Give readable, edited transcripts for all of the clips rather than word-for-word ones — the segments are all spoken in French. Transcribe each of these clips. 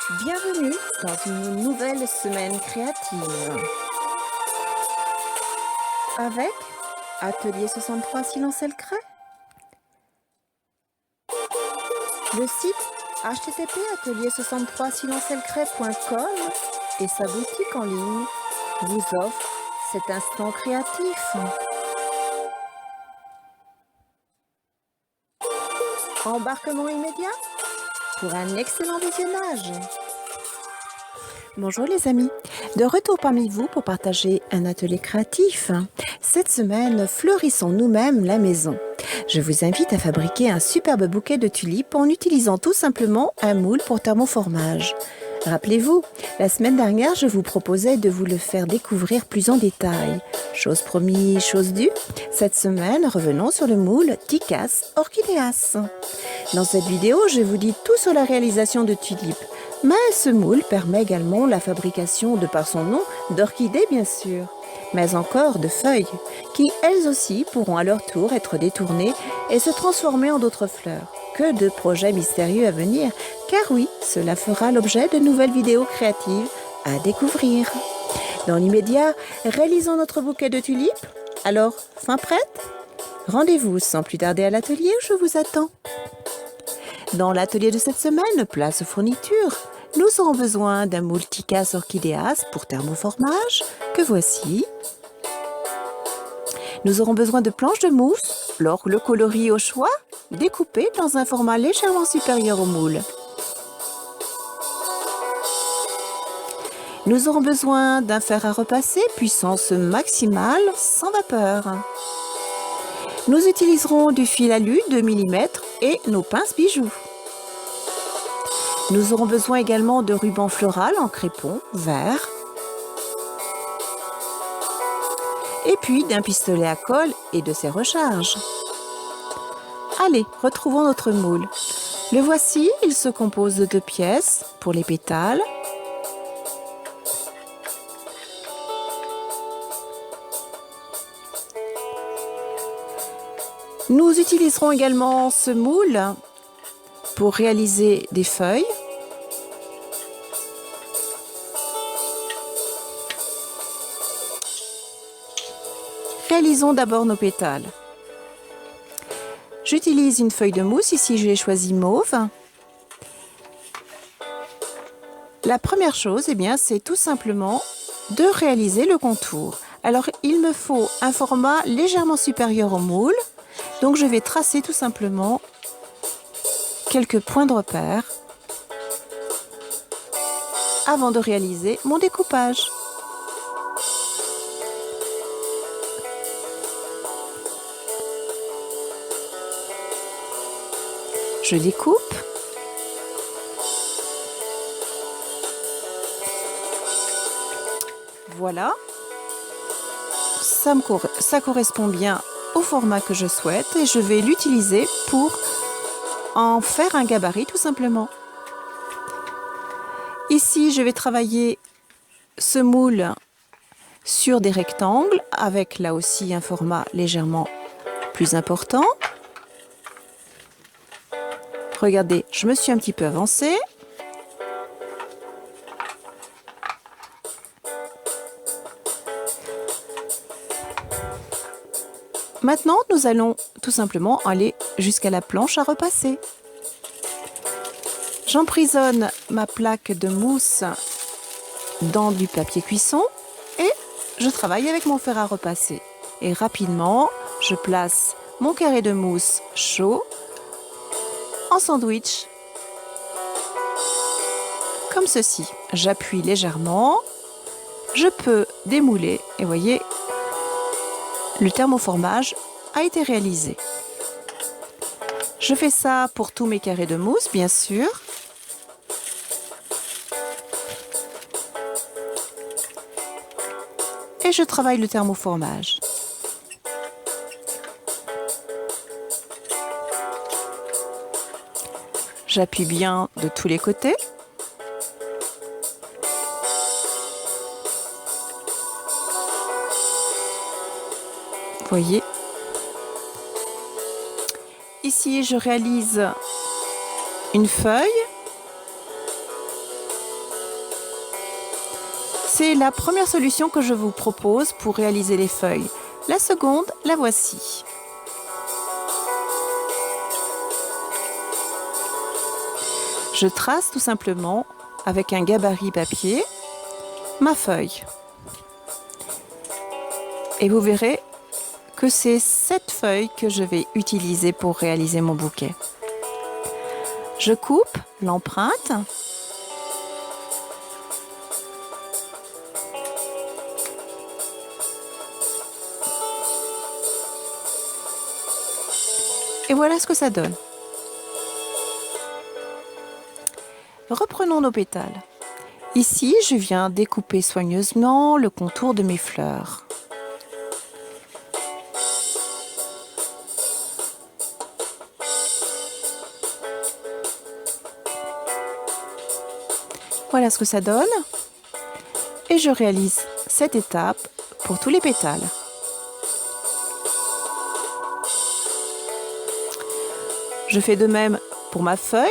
Bienvenue dans une nouvelle semaine créative avec Atelier 63 Silence et le Creux, le site http://atelier63silenceelcret.com et sa boutique en ligne vous offre cet instant créatif. Embarquement immédiat pour un excellent visionnage. Bonjour les amis, de retour parmi vous pour partager un atelier créatif. Cette semaine, fleurissons nous-mêmes la maison. Je vous invite à fabriquer un superbe bouquet de tulipes en utilisant tout simplement un moule pour thermoformage. Rappelez-vous, la semaine dernière, je vous proposais de vous le faire découvrir plus en détail. Chose promise, chose due. Cette semaine, revenons sur le moule Ticas Orchideas. Dans cette vidéo, je vous dis tout sur la réalisation de tulipes. Mais ce moule permet également la fabrication, de par son nom, d'orchidées bien sûr, mais encore de feuilles, qui elles aussi pourront à leur tour être détournées et se transformer en d'autres fleurs. Que de projets mystérieux à venir, car oui, cela fera l'objet de nouvelles vidéos créatives à découvrir. Dans l'immédiat, réalisons notre bouquet de tulipes. Alors, fin prête? Rendez-vous sans plus tarder à l'atelier où je vous attends. Dans l'atelier de cette semaine, place aux fournitures, nous aurons besoin d'un moule Ticas Orchideas pour thermoformage, que voici. Nous aurons besoin de planches de mousse, le coloris au choix, découpé dans un format légèrement supérieur au moule. Nous aurons besoin d'un fer à repasser puissance maximale sans vapeur. Nous utiliserons du fil alu 2 mm et nos pinces bijoux. Nous aurons besoin également de ruban floral en crépon vert. Et puis d'un pistolet à colle et de ses recharges. Allez, retrouvons notre moule. Le voici, il se compose de 2 pièces pour les pétales. Nous utiliserons également ce moule pour réaliser des feuilles. Réalisons d'abord nos pétales. J'utilise une feuille de mousse, ici j'ai choisi mauve. La première chose, c'est tout simplement de réaliser le contour. Alors il me faut un format légèrement supérieur au moule. Donc je vais tracer tout simplement quelques points de repère avant de réaliser mon découpage. Je découpe. Voilà. Ça correspond bien au format que je souhaite et je vais l'utiliser pour en faire un gabarit tout simplement. Ici, je vais travailler ce moule sur des rectangles avec là aussi un format légèrement plus important. Regardez, je me suis un petit peu avancée. Maintenant, nous allons tout simplement aller jusqu'à la planche à repasser. J'emprisonne ma plaque de mousse dans du papier cuisson et je travaille avec mon fer à repasser. Et rapidement, je place mon carré de mousse chaud en sandwich. Comme ceci. J'appuie légèrement. Je peux démouler et voyez, le thermoformage a été réalisé. Je fais ça pour tous mes carrés de mousse, bien sûr. Et je travaille le thermoformage. J'appuie bien de tous les côtés. Voyez. Ici, je réalise une feuille C'est la première solution que je vous propose pour réaliser les feuilles. La seconde, la voici. Je trace tout simplement avec un gabarit papier ma feuille. Et vous verrez que c'est cette feuille que je vais utiliser pour réaliser mon bouquet. Je coupe l'empreinte. Et voilà ce que ça donne. Reprenons nos pétales. Ici, je viens découper soigneusement le contour de mes fleurs. Voilà ce que ça donne. Et je réalise cette étape pour tous les pétales. Je fais de même pour ma feuille.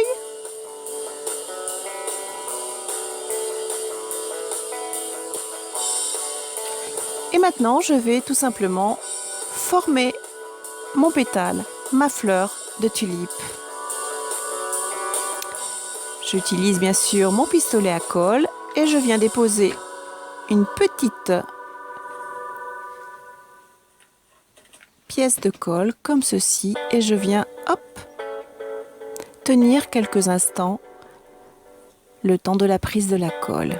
Et maintenant, je vais tout simplement former mon pétale, ma fleur de tulipe. J'utilise bien sûr mon pistolet à colle et je viens déposer une petite pièce de colle comme ceci et je viens, hop, tenir quelques instants le temps de la prise de la colle.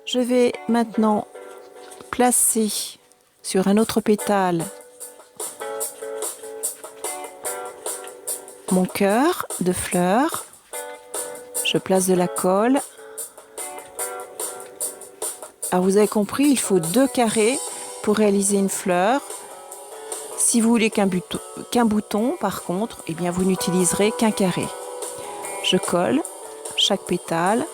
Je vais maintenant placer sur un autre pétale mon cœur de fleurs. Je place de la colle. Alors vous avez compris, il faut 2 carrés pour réaliser une fleur. Si vous voulez qu'un bouton, par contre, eh bien vous n'utiliserez qu'un carré. Je colle chaque pétale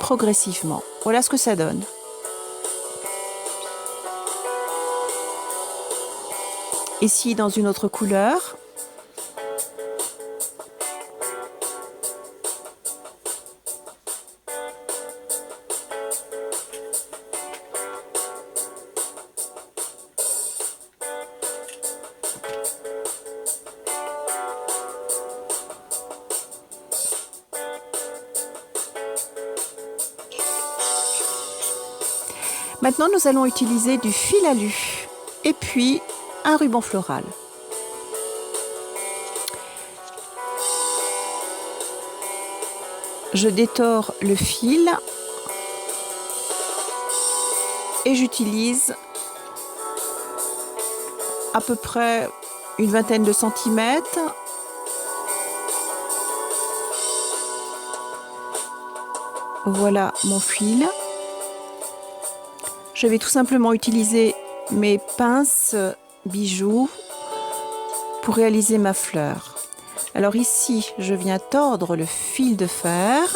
progressivement. Voilà ce que ça donne. Ici, dans une autre couleur. Maintenant, nous allons utiliser du fil alu et puis un ruban floral. Je détore le fil et j'utilise à peu près une vingtaine de centimètres. Voilà mon fil. Je vais tout simplement utiliser mes pinces bijoux pour réaliser ma fleur. Alors ici, je viens tordre le fil de fer.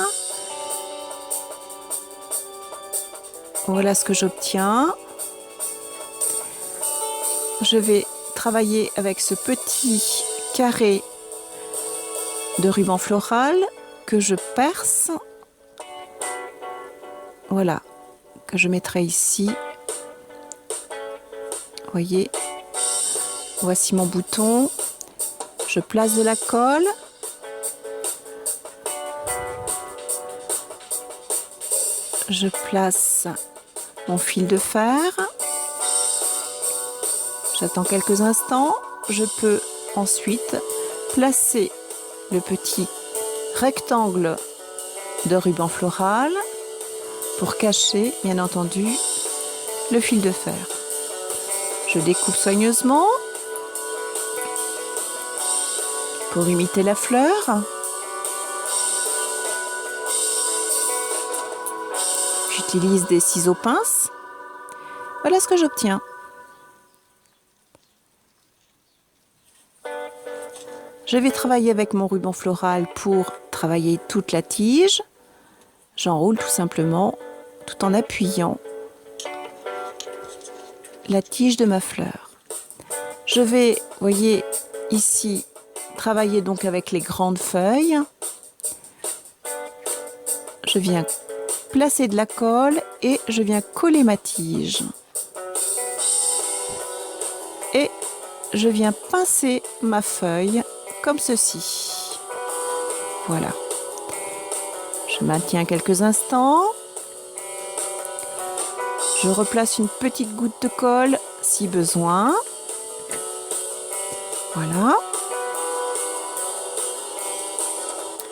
Voilà ce que j'obtiens. Je vais travailler avec ce petit carré de ruban floral que je perce. Voilà, que je mettrai ici. Voyez, voici mon bouton. Je place de la colle. Je place mon fil de fer. J'attends quelques instants. Je peux ensuite placer le petit rectangle de ruban floral pour cacher, bien entendu, le fil de fer. Je découpe soigneusement pour imiter la fleur. J'utilise des ciseaux pinces. Voilà ce que j'obtiens. Je vais travailler avec mon ruban floral pour travailler toute la tige. J'enroule tout simplement tout en appuyant la tige de ma fleur. Je vais, voyez ici, travailler donc avec les grandes feuilles. je viens placer de la colle et je viens coller ma tige. Et je viens pincer ma feuille comme ceci. Voilà. Je maintiens quelques instants. Je replace une petite goutte de colle si besoin. Voilà.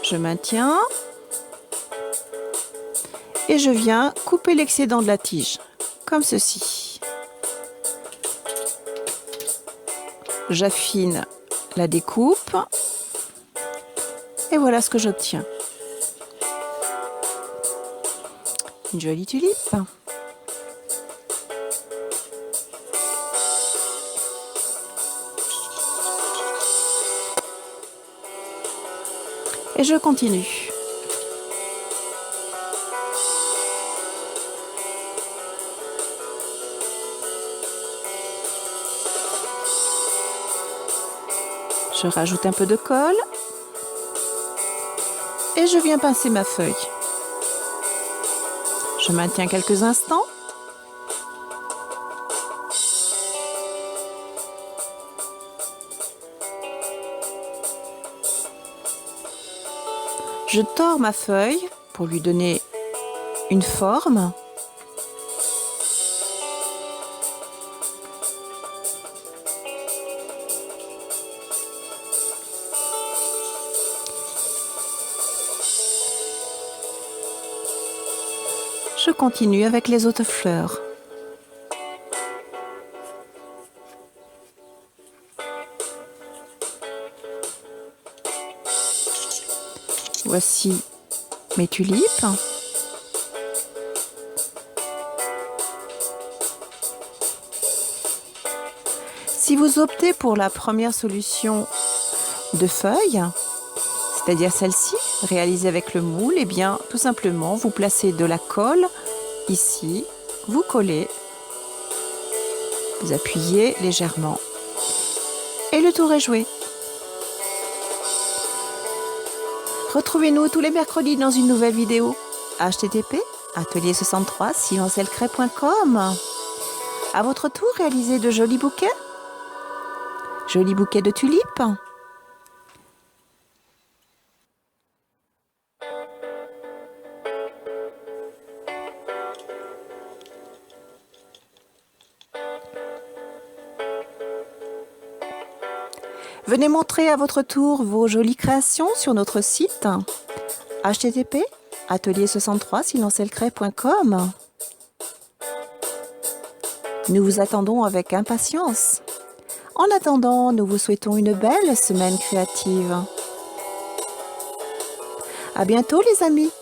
Je maintiens. Et je viens couper l'excédent de la tige, comme ceci. J'affine la découpe. Et voilà ce que j'obtiens. Une jolie tulipe. Et je continue. Je rajoute un peu de colle. Et je viens pincer ma feuille. Je maintiens quelques instants. Je tords ma feuille pour lui donner une forme. Je continue avec les autres fleurs. Voici mes tulipes. Si vous optez pour la première solution de feuilles, c'est-à-dire celle-ci, réalisée avec le moule, eh bien, tout simplement, vous placez de la colle ici, vous collez, vous appuyez légèrement et le tour est joué. Retrouvez-nous tous les mercredis dans une nouvelle vidéo. http://atelier63silencelcret.com. À votre tour, réalisez de jolis bouquets. Jolis bouquets de tulipes. Venez montrer à votre tour vos jolies créations sur notre site http://atelier63silencelcret.com. Nous vous attendons avec impatience. En attendant, nous vous souhaitons une belle semaine créative. À bientôt les amis!